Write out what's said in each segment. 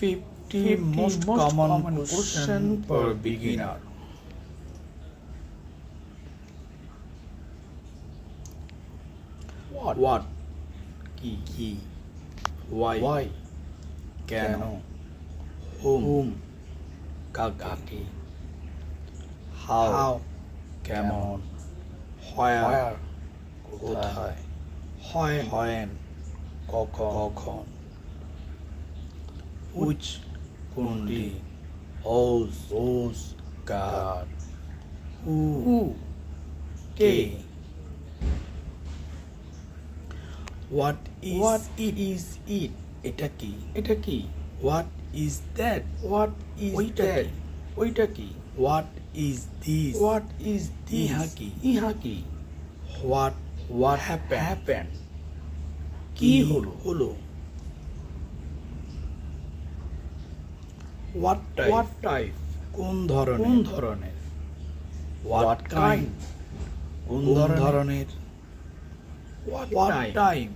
50 most common question for beginner. What? কি? Why? কেন? Whom? কাকে? How? কেমন? Where? কোথায়? When? কখন? Which? কোনটি? Whose? Car? Who? K? What is it? এটা কি? What is that? ওইটা কি? What is this? ইহা কি? What happened? কি হলো? What type? কোন ধরনের? What kind? কোন ধরনের? What time?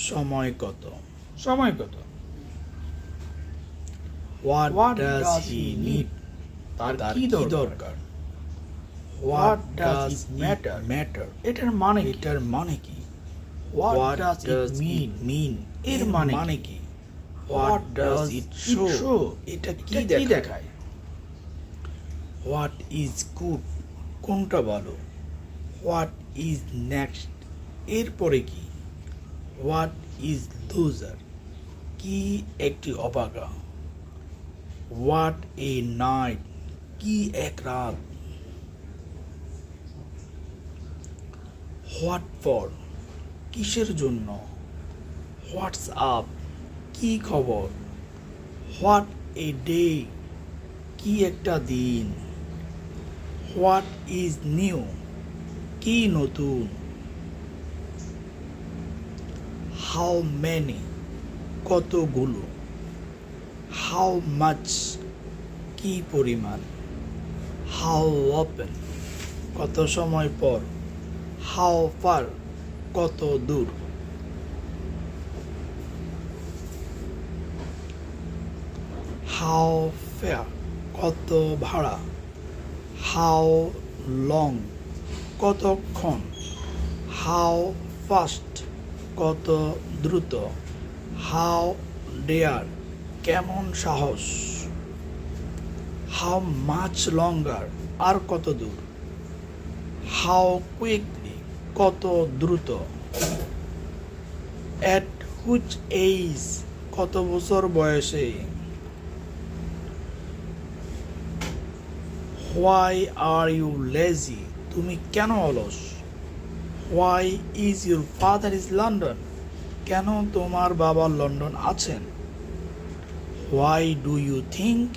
সময় কত? What does he need? তার কি দরকার? What does it matter? এটার মানে কি? What does it mean? এর মানে কি? What does it show? এটা কি দেখায়? What is good? কোনটা ভালো? What is next? এরপরে কি? What is loser? কি একটি অবাগা? What a night! কি এক রাত? What for? কিসের জন্য? What's up? কি খবর? What a day! কি একটা দিন? What is new? কি নতুন? How many? কতগুলো? How much? কি পরিমাণ? How often? কত সময় পর? How far? কত দূর? How fare? কত ভাড়া? How long? কতক্ষণ? How fast? কত দ্রুত? How dare? কেমন সাহস? How much longer? আর কত দূর? How quickly? কত দ্রুত? At which age? কত বছর বয়সে? Why are you lazy? তুমি কেন অলস? Why is your father in London? কেন তোমার বাবা লন্ডন আছেন? Why do you think?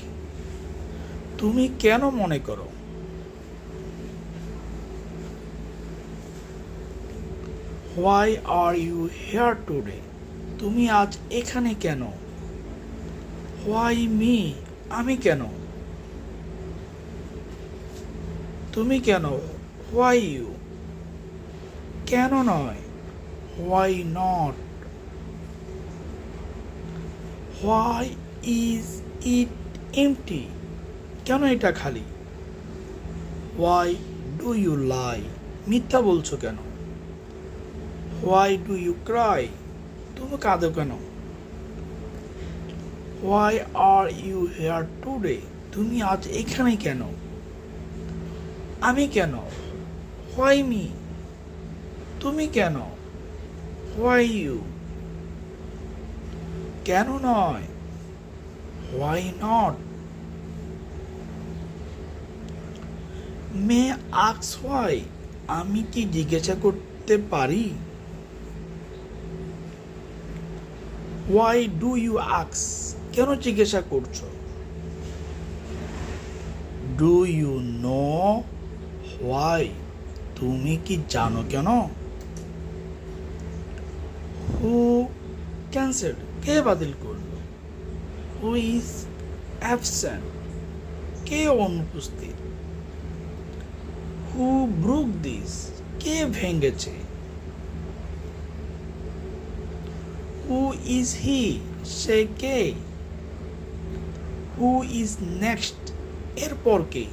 তুমি কেন মনে করো? Why are you here today? তুমি আজ এখানে কেন? Why me? আমি কেন? তুমি কেন? Why you? কেন নয়? Why not? Why is it empty? কেন এটা খালি? Why do you lie? মিথ্যা বলছো কেন? Why do you cry? তুমি কাঁদো কেন? Why are you here today? তুমি আজ এখানে কেন? আমি কেন? Why me? তুমি কেন? Why you? কেন নয়? Why not? May I ask why? আমি কি জিজ্ঞাসা করতে পারি? Why do you ask? কেন জিজ্ঞাসা করছো? Do you know why? তুমি কি জানো কেন? Who cancelled? কে বাতিল করলো? Who is absent? কে অনুপস্থিত? Who broke this? কে ভেঙেছে? Who is he? Say K? Who is next, এরপর কে?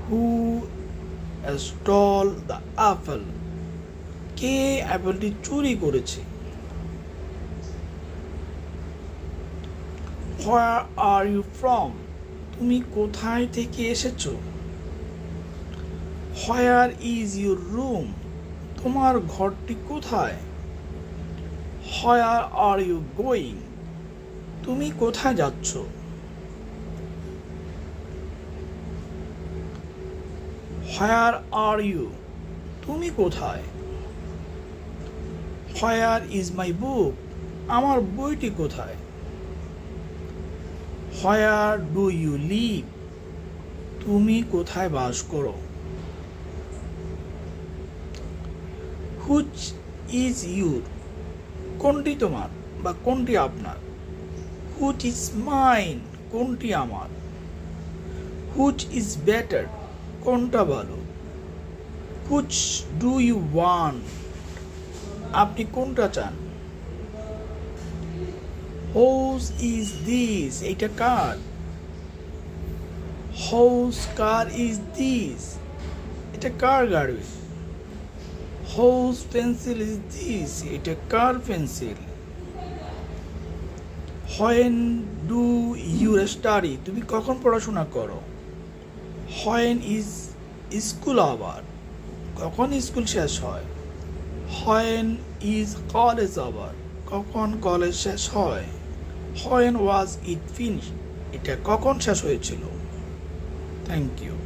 হু স্টল দ্য অ্যাপল, কে অ্যাপেলটি চুরি করেছে? হোয়ার আর ইউ ফ্রম, তুমি কোথায় থেকে এসেছো? হোয়ার ইজ ইউর রুম, তোমার ঘরটি কোথায়? হোয়ার আর ইউ গোয়িং, তুমি কোথায় যাচ্ছ? হোয়ার আর ইউ, তুমি কোথায়? হোয়ার ইজ মাই বুক, আমার বইটি কোথায়? হোয়ার ডু ইউ লিভ, তুমি কোথায় বাস করো? হুইচ ইজ ইউর, কোনটি তোমার বা কোনটি আপনার? হুইচ ইজ মাইন, কোনটি আমার? হুইচ ইজ বেটার, কোনটা ভালো? হুইচ ডু ইউ ওয়ান্ট, আপনি কোনটা চান? হোজ ইজ দিস, এইটা কার? হোজ কার ইজ দিস, এটা কার গাড়ি? হোজ পেন্সিল ইজ দিস, এটা কার pencil? When do you study, তুমি কখন পড়াশোনা করো? হোয়েন ইজ স্কুল আওয়ার, কখন স্কুল শেষ হয়? হোয়েন ইজ কলেজ আওয়ার, কখন কলেজ শেষ হয়? হোয়েন ওয়াজ ইট ফিনিশ, এটা কখন শেষ হয়েছিল? Thank you.